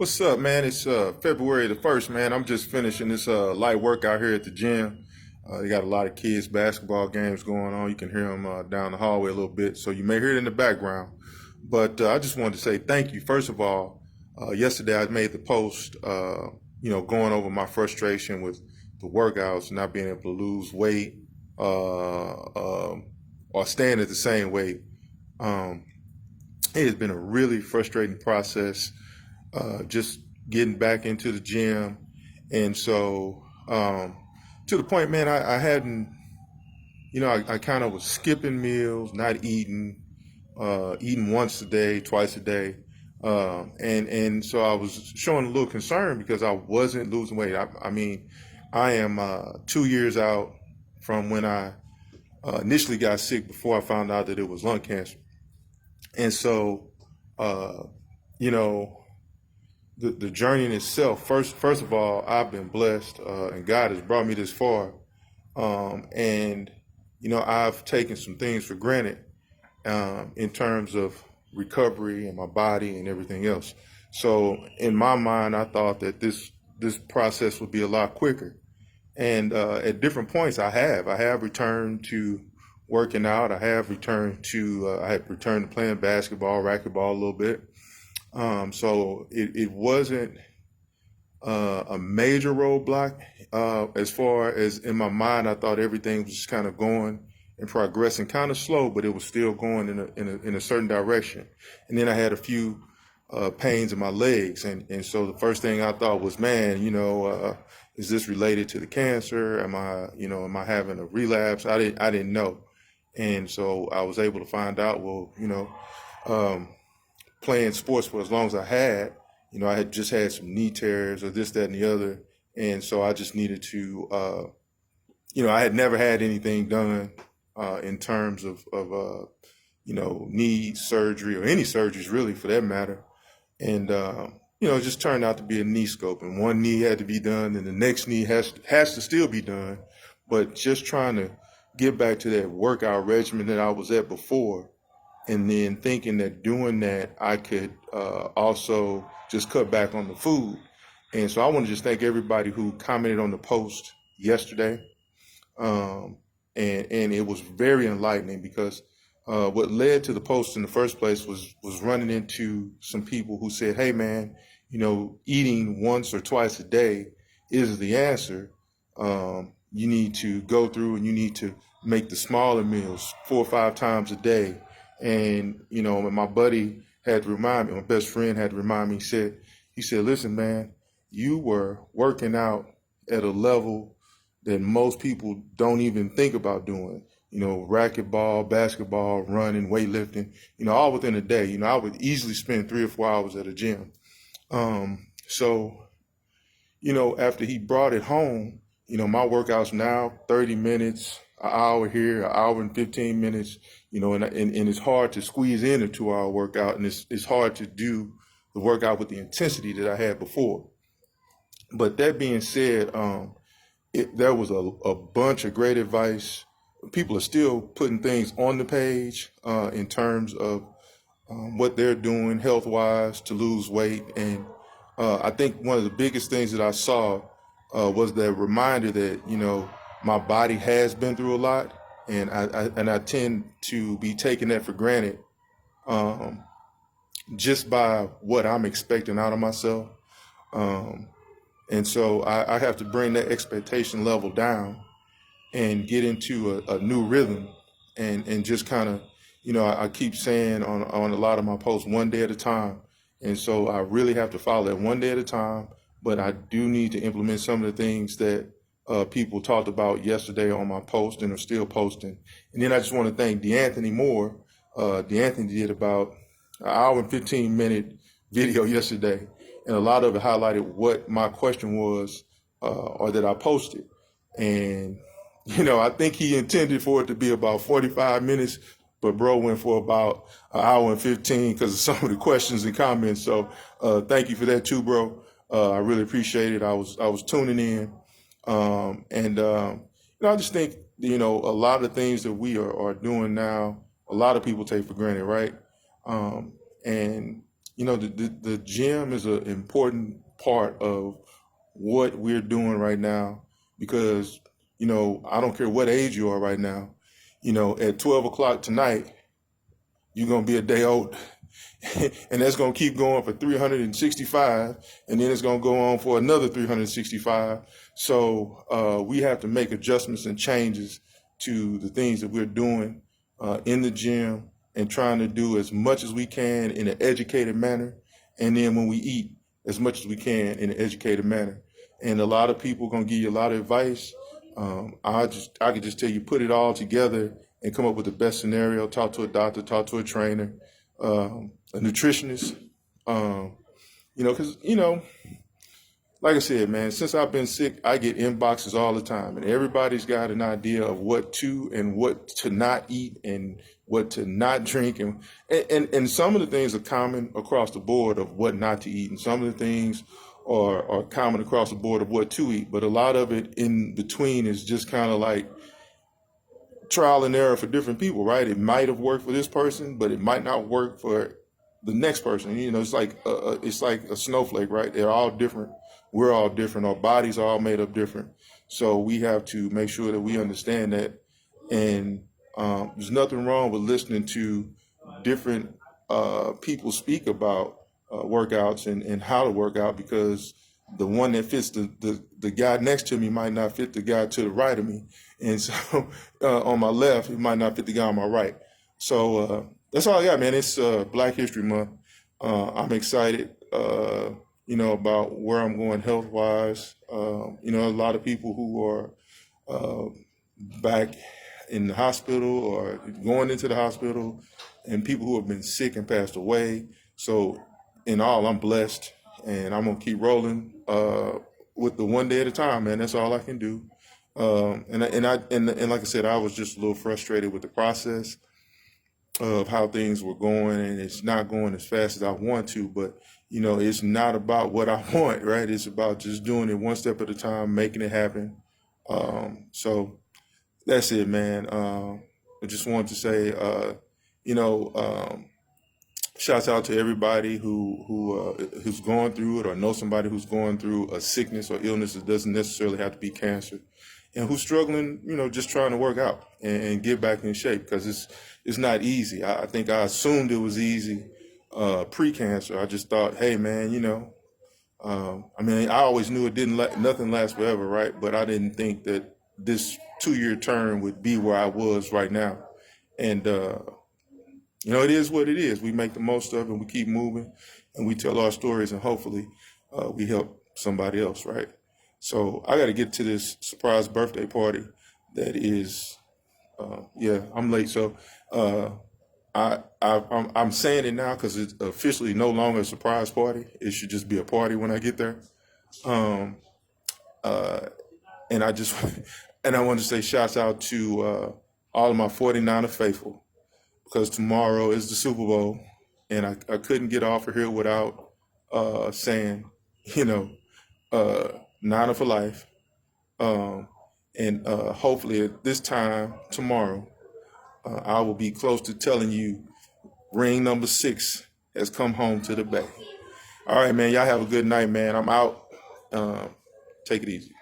What's up, man? It's February the 1st, man. I'm just finishing this light workout here at the gym. They got a lot of kids' basketball games going on. You can hear them down the hallway a little bit, so you may hear it in the background. But I just wanted to say thank you. First of all, yesterday I made the post, going over my frustration with the workouts, not being able to lose weight or staying at the same weight. Um, it has been a really frustrating process just getting back into the gym. And so, to the point, man, I hadn't, I kind of was skipping meals, not eating, eating once a day, twice a day. And so I was showing a little concern because I wasn't losing weight. I mean, I am 2 years out from when I initially got sick before I found out that it was lung cancer. And so, uh, you know, the journey in itself, first of all, I've been blessed, and God has brought me this far. And I've taken some things for granted in terms of recovery and my body and everything else. So in my mind, I thought that this process would be a lot quicker. And at different points, I have returned to working out. I had returned to playing basketball, racquetball a little bit. So it wasn't a major roadblock. As far as in my mind, I thought everything was just kind of going and progressing kind of slow, but it was still going in a certain direction. And then I had a few pains in my legs, and so the first thing I thought was, man, is this related to the cancer? Am I having a relapse? I didn't know, and so I was able to find out. Well, um, playing sports for as long as I had, I had just had some knee tears or this, that, and the other. And so I just needed to, I had never had anything done in terms of knee surgery or any surgeries really for that matter. And, it just turned out to be a knee scope, and one knee had to be done and the next knee has to still be done. But just trying to get back to that workout regimen that I was at before, and then thinking that doing that, I could also just cut back on the food. And so I want to just thank everybody who commented on the post yesterday. And it was very enlightening because what led to the post in the first place was running into some people who said, hey, man, eating once or twice a day is the answer. You need to go through and you need to make the smaller meals 4 or 5 times a day. And, my buddy had to remind me, my best friend had to remind me, he said, listen, man, you were working out at a level that most people don't even think about doing, racquetball, basketball, running, weightlifting, all within a day. I would easily spend 3 or 4 hours at a gym. So, after he brought it home, my workouts now 30 minutes, an hour here, an hour and 15 minutes, and it's hard to squeeze in a 2 hour workout, and it's hard to do the workout with the intensity that I had before. But that being said, there was a bunch of great advice. People are still putting things on the page in terms of what they're doing health wise to lose weight. And I think one of the biggest things that I saw was that reminder that, my body has been through a lot, and I tend to be taking that for granted um, just by what I'm expecting out of myself. Um, and so I have to bring that expectation level down and get into a new rhythm, and just kind of, I keep saying on a lot of my posts, one day at a time. And so I really have to follow that one day at a time, but I do need to implement some of the things that people talked about yesterday on my post and are still posting. And then I just want to thank DeAnthony Moore. DeAnthony did about an hour and 15-minute video yesterday, and a lot of it highlighted what my question was, or that I posted. And I think he intended for it to be about 45 minutes, but bro went for about an hour and 15 because of some of the questions and comments. So thank you for that too, bro. I really appreciate it. I was tuning in, and I just think a lot of things that we are doing now, a lot of people take for granted, right? And the gym is an important part of what we're doing right now because, I don't care what age you are right now, at 12 o'clock tonight, you're going to be a day old. And that's going to keep going for 365, and then it's going to go on for another 365. So we have to make adjustments and changes to the things that we're doing in the gym and trying to do as much as we can in an educated manner. And then when we eat, as much as we can in an educated manner. And a lot of people are going to give you a lot of advice. I could just tell you, put it all together and come up with the best scenario. Talk to a doctor, talk to a trainer, a nutritionist. Because like I said, man, since I've been sick, I get inboxes all the time, and everybody's got an idea of what to and what to not eat and what to not drink, and some of the things are common across the board of what not to eat, and some of the things are common across the board of what to eat, but a lot of it in between is just kind of like trial and error for different people, right? It might have worked for this person, but it might not work for the next person. It's like a snowflake, right? They're all different. We're all different. Our bodies are all made up different. So we have to make sure that we understand that. And there's nothing wrong with listening to different people speak about workouts and how to work out, because the one that fits the guy next to me might not fit the guy to the right of me. And so on my left, it might not fit the guy on my right. So that's all I got, man. It's Black History Month. I'm excited, about where I'm going health-wise. A lot of people who are back in the hospital or going into the hospital, and people who have been sick and passed away. So in all, I'm blessed, and I'm going to keep rolling with the one day at a time, man. That's all I can do. And like I said, I was just a little frustrated with the process of how things were going, and it's not going as fast as I want to, but it's not about what I want, right? It's about just doing it one step at a time, making it happen. So that's it, man. I just wanted to say, shouts out to everybody who's going through it or know somebody who's going through a sickness or illness that doesn't necessarily have to be cancer, and who's struggling, just trying to work out and get back in shape, because it's not easy. I think I assumed it was easy pre-cancer. I just thought, hey, man, I always knew it nothing lasts forever, right? But I didn't think that this 2-year term would be where I was right now. And it is what it is. We make the most of it, and we keep moving, and we tell our stories, and hopefully we help somebody else, right? So I got to get to this surprise birthday party that is, I'm late. So I'm saying it now because it's officially no longer a surprise party. It should just be a party when I get there. And I just, and I want to say shouts out to all of my 49er faithful, because tomorrow is the Super Bowl, and I couldn't get off of here without saying, Niner for life. And hopefully at this time tomorrow, I will be close to telling you ring number 6 has come home to the bay. All right, man. Y'all have a good night, man. I'm out. Take it easy.